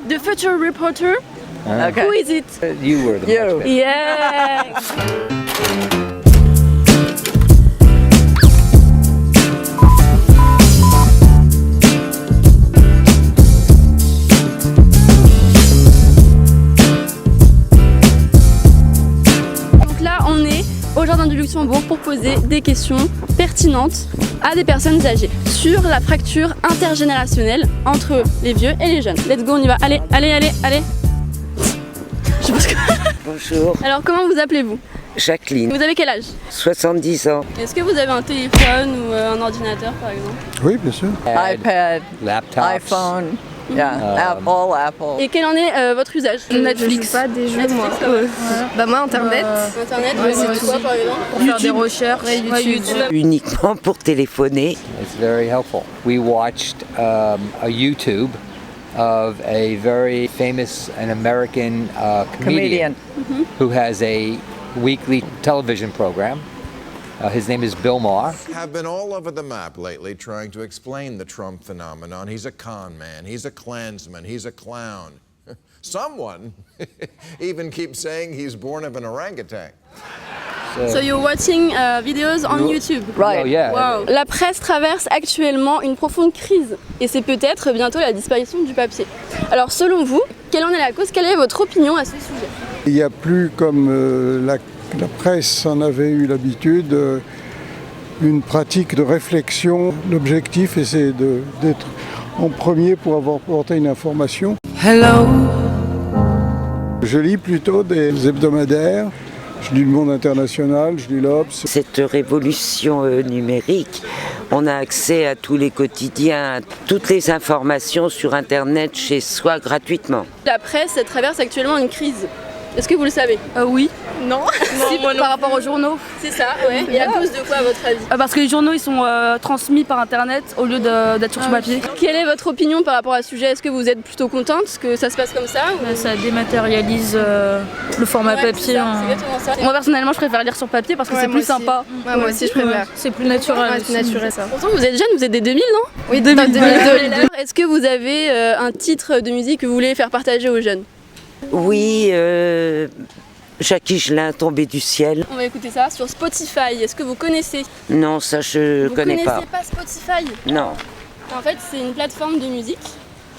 the future reporter. Okay. Who is it? You were the You. much better. Yeah. Donc là, on est au Jardin du Luxembourg pour poser des questions pertinentes à des personnes âgées sur la fracture intergénérationnelle entre les vieux et les jeunes. Let's go, on y va. Allez, allez, allez, allez. Je sais pas ce que... Bonjour, Alors, comment vous appelez-vous? Jacqueline, Vous avez quel âge? 70 ans. Est-ce que vous avez un téléphone ou un ordinateur par exemple? Oui, bien sûr. iPad, Laptops. iPhone, yeah, Apple. Et quel en est votre usage? Netflix. Je joue pas des jeux, Netflix, moi. ça va. Bah moi, Internet. Internet, Ouais, c'est moi quoi aussi. par exemple? Pour faire des recherches. Ouais, YouTube. Uniquement pour téléphoner. It's very helpful. We watched a YouTube of a very famous and American comedian who has a weekly television program. His name is Bill Maher. Have been all over the map lately trying to explain the Trump phenomenon. He's a con man, he's a Klansman, he's a clown. Someone even keeps saying he's born of an orangutan. So you're watching videos on YouTube. Right. Oh, yeah. Wow. La presse traverse actuellement une profonde crise et c'est peut-être bientôt la disparition du papier. Alors selon vous, quelle en est la cause? Quelle est votre opinion à ce sujet? Il n'y a plus, comme la presse en avait eu l'habitude, une pratique de réflexion. L'objectif, c'est d'être en premier pour avoir porté une information. Je lis plutôt des hebdomadaires. Je lis Le Monde International, je lis l'Obs. Cette révolution numérique, on a accès à tous les quotidiens, à toutes les informations sur Internet chez soi gratuitement. La presse elle traverse actuellement une crise. Est-ce que vous le savez? Oui. Non. Si, par rapport aux journaux. C'est ça, ouais. Et à cause de quoi à votre avis? Parce que les journaux ils sont transmis par internet au lieu d'être sur papier. Quelle est votre opinion par rapport à ce sujet? Est-ce que vous êtes plutôt contente que ça se passe comme ça ou... Ça dématérialise le format Ouais, c'est papier. ça, c'est exactement ça. Moi personnellement je préfère lire sur papier parce que c'est plus sympa. Ouais, moi aussi je préfère. C'est plus naturel. Ouais, c'est naturel ça. Pourtant vous êtes jeune, vous êtes des 2000, non? Oui, 2002. Est-ce que vous avez un titre de musique que vous voulez faire partager aux jeunes? Oui, Jackie Higelin, Tombé du ciel. On va écouter ça sur Spotify. Est-ce que vous connaissez? Non, ça je Vous connais pas. connaissez pas Spotify? Non. En fait, c'est une plateforme de musique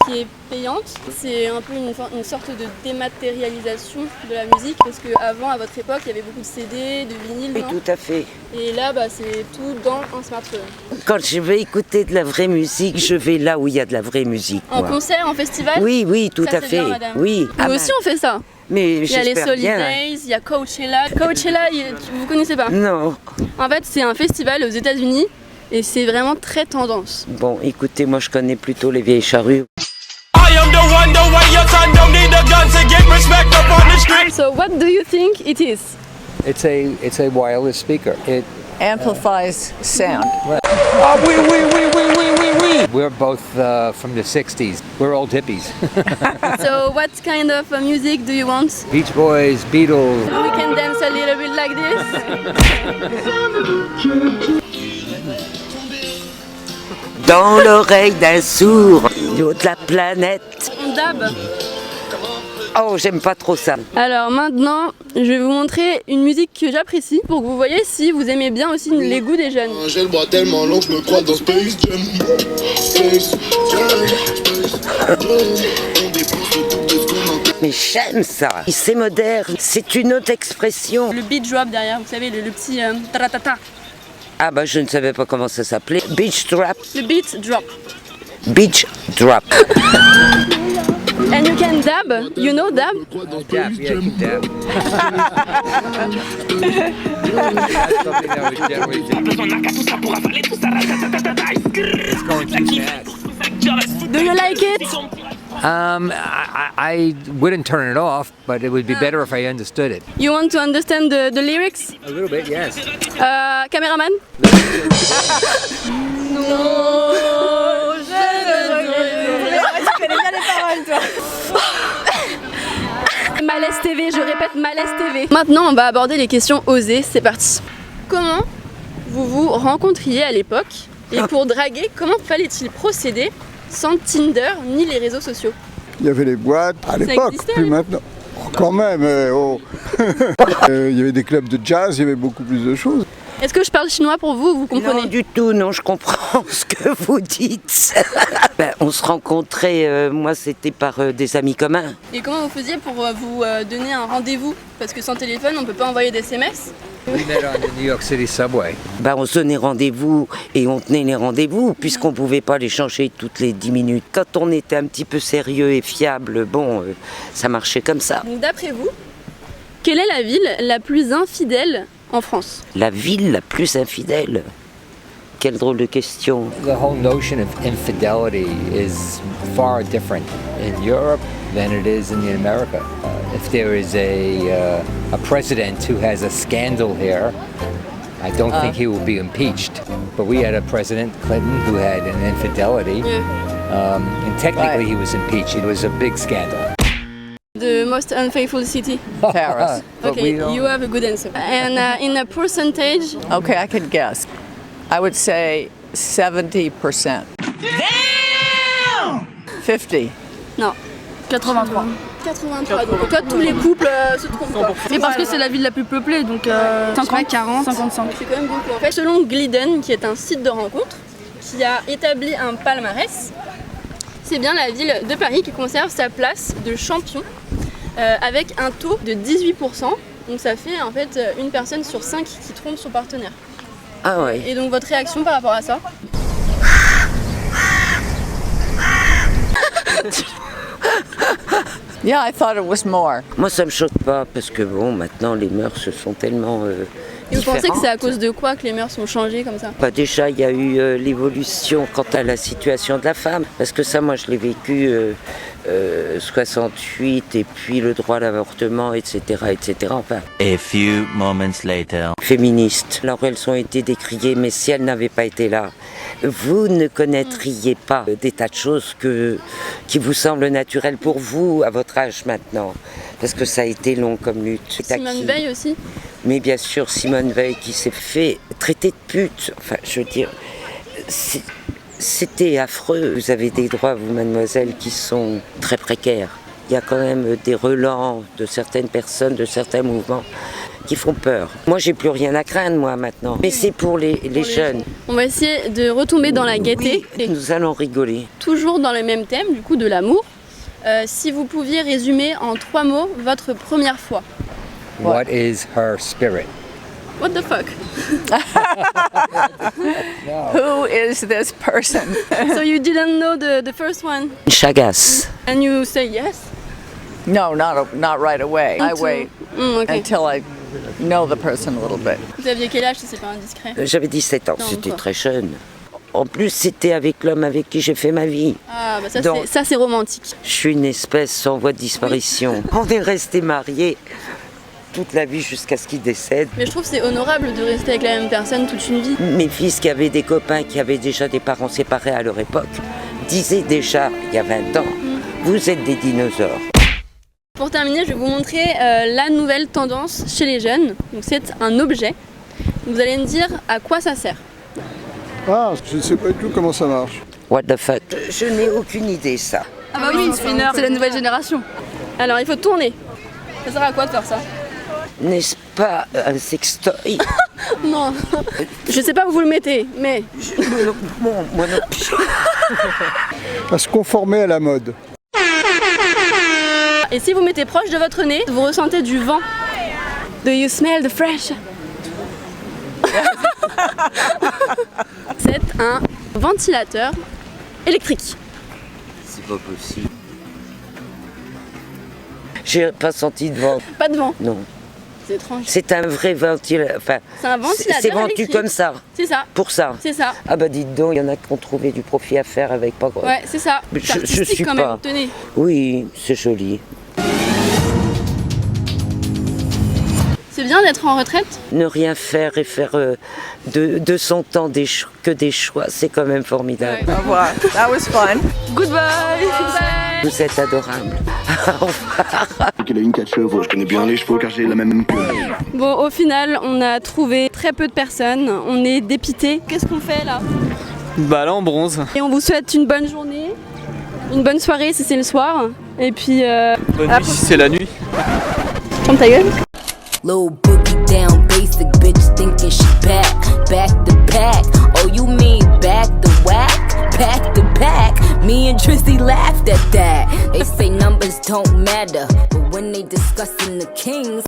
qui est payante. C'est un peu une sorte de dématérialisation de la musique parce qu'avant, à votre époque, il y avait beaucoup de CD, de vinyles, Oui, non? tout à fait. Et là, c'est tout dans un smartphone. Quand je vais écouter de la vraie musique, je vais là où il y a de la vraie musique. En moi. concert, en festival? Oui, oui, tout Ça, à c'est fait. bien, madame. Oui. Nous aussi, on fait ça. Mais Il y a les j'espère Solid bien. Days, il y a Coachella. Coachella, vous connaissez pas? Non. En fait, c'est un festival aux États-Unis et c'est vraiment très tendance. Bon, écoutez, moi je connais plutôt les vieilles charrues. So, what do you think it is? It's a wireless speaker. It Amplifies sound. We're both from the 60s. We're old hippies. So, what kind of music do you want? Beach Boys, Beatles. We can dance a little bit like this. Dans l'oreille d'un sourd, du haut de la planète. On dab. Oh, j'aime pas trop ça. Alors maintenant, je vais vous montrer une musique que j'apprécie pour que vous voyez si vous aimez bien aussi les goûts des jeunes. J'ai le bras tellement long que je me crois dans Space Jam. Space Jam, Mais j'aime ça. C'est moderne, c'est une autre expression. Le beat drop derrière, vous savez, le petit taratata. Ah bah je ne savais pas comment ça s'appelait. Beach drop. Le beat drop. Beach drop. And you can dab, you know dab? Dab, yeah, you dab. That's something that would generally take. It's going too fast. Do you like it? I wouldn't turn it off, but it would be better if I understood it. You want to understand the lyrics? A little bit, yes. Caméraman? Malaise TV, je répète Malaise TV. Maintenant, on va aborder les questions osées, c'est parti. Comment vous vous rencontriez à l'époque? Et pour draguer, comment fallait-il procéder sans Tinder ni les réseaux sociaux? Il y avait les boîtes à l'époque, existait, plus oui. maintenant. Oh, quand même, oh. Il y avait des clubs de jazz, il y avait beaucoup plus de choses. Est-ce que je parle chinois pour vous, vous comprenez? Non, du tout, non, je comprends ce que vous dites. On se rencontrait, moi c'était par des amis communs. Et comment vous faisiez pour vous donner un rendez-vous? Parce que sans téléphone, on peut pas envoyer des SMS. We met on the New York City subway. On se donnait rendez-vous et on tenait les rendez-vous puisqu'on pouvait pas les changer toutes les 10 minutes. Quand on était un petit peu sérieux et fiable, ça marchait comme ça. Donc d'après vous, quelle est la ville la plus infidèle en France? La ville la plus infidèle? Quelle drôle de question. The whole notion of infidelity is far different in Europe than it is in America. If there is a president who has a scandal here, I don't think he will be impeached. But we had a President Clinton who had an infidelity, and technically he was impeached. It was a big scandal. The most unfaithful city? Paris. But Okay, we don't- you have a good answer. And in a percentage, Okay, I could guess. I would say 70%. Damn! 50. non, 83. 83. Donc en fait, tous les couples se trompent pas. Et parce que c'est la ville la plus peuplée, donc 50, 40. 55. C'est quand même beaucoup. En fait, selon Glidden, qui est un site de rencontre, qui a établi un palmarès, c'est bien la ville de Paris qui conserve sa place de champion avec un taux de 18%. Donc ça fait en fait une personne sur 5 qui trompe son partenaire. Ah ouais. Et donc votre réaction par rapport à ça? Yeah, I thought it was more. Moi ça me choque pas parce que maintenant les mœurs se sont tellement Et vous pensez que c'est à différentes. cause de quoi que les mœurs sont changées comme ça? Déjà, il y a eu l'évolution quant à la situation de la femme, parce que ça, moi, je l'ai vécu 68, et puis le droit à l'avortement, etc., etc. Enfin, A few moments later. féministes. Alors, elles ont été décriées, mais si elles n'avaient pas été là, vous ne connaîtriez pas des tas de choses qui vous semblent naturelles pour vous à votre âge maintenant, parce que ça a été long comme lutte. C'est Simone acquis. Veil aussi? Mais bien sûr, Simone Veil qui s'est fait traiter de pute. Enfin, je veux dire, c'était affreux. Vous avez des droits, vous, mademoiselle, qui sont très précaires. Il y a quand même des relents de certaines personnes, de certains mouvements qui font peur. Moi, j'ai plus rien à craindre, moi, maintenant. Mais c'est pour les jeunes. On va essayer de retomber dans la gaieté. Oui, nous allons rigoler. Toujours dans le même thème, du coup, de l'amour. Si vous pouviez résumer en 3 mots votre première fois. What is her spirit? What the fuck? Who is this person? So you didn't know the first one? Chagas. And you say yes? No, not right away. I wait Ok. until I know the person a little bit. Vous aviez quel âge si c'est pas indiscret? J'avais 17 ans, Non, c'était encore. très jeune. En plus, c'était avec l'homme avec qui j'ai fait ma vie. Ah bah ça Donc- c'est romantique. Je suis une espèce sans voie de disparition. On est resté mariés toute la vie jusqu'à ce qu'il décède. Mais je trouve que c'est honorable de rester avec la même personne toute une vie. Mes fils qui avaient des copains qui avaient déjà des parents séparés à leur époque disaient déjà, il y a 20 ans, vous êtes des dinosaures. Pour terminer, je vais vous montrer la nouvelle tendance chez les jeunes. Donc c'est un objet. Vous allez me dire à quoi ça sert. Ah, je ne sais pas du tout comment ça marche. What the fuck? Je n'ai aucune idée, ça. Ah bah oui, c'est la nouvelle génération. Alors il faut tourner. Ça sert à quoi de faire ça? N'est-ce pas un sextoy? Non. Je sais pas où vous le mettez, mais Moi non plus. À se conformer à la mode. et si vous mettez proche de votre nez, vous ressentez du vent. Do you smell the fresh? C'est un ventilateur électrique. C'est pas possible. J'ai pas senti de vent. Pas de vent. Non. C'est étrange. C'est un vrai ventilateur. Enfin, C'est un ventilateur c'est vendu électrique. comme ça. C'est ça. Pour ça. C'est ça. Ah bah dites donc, il y en a qui ont trouvé du profit à faire avec pas grand. Ouais, c'est ça. Mais C'est je artistique suis quand pas. même. Tenez. Oui, c'est joli. C'est bien d'être en retraite. Ne rien faire et faire de son temps que des choix, c'est quand même formidable. Ouais. Au revoir. That was fun. Goodbye. Vous êtes adorable. Au revoir. Qu'elle a une 4 chevaux, je connais bien les chevaux car j'ai la même queue. Bon, au final, on a trouvé très peu de personnes. On est dépité. Qu'est-ce qu'on fait là? Bah là on bronze. Et on vous souhaite une bonne journée. Une bonne soirée si c'est le soir. Et puis. Bonne nuit si c'est la nuit. Ferme ta gueule. Little boogie down basic bitch thinking she back to back. Oh, you mean back to whack? Back to back. Me and Tristy laughed at that. They say numbers don't matter, but when they discussing the kings.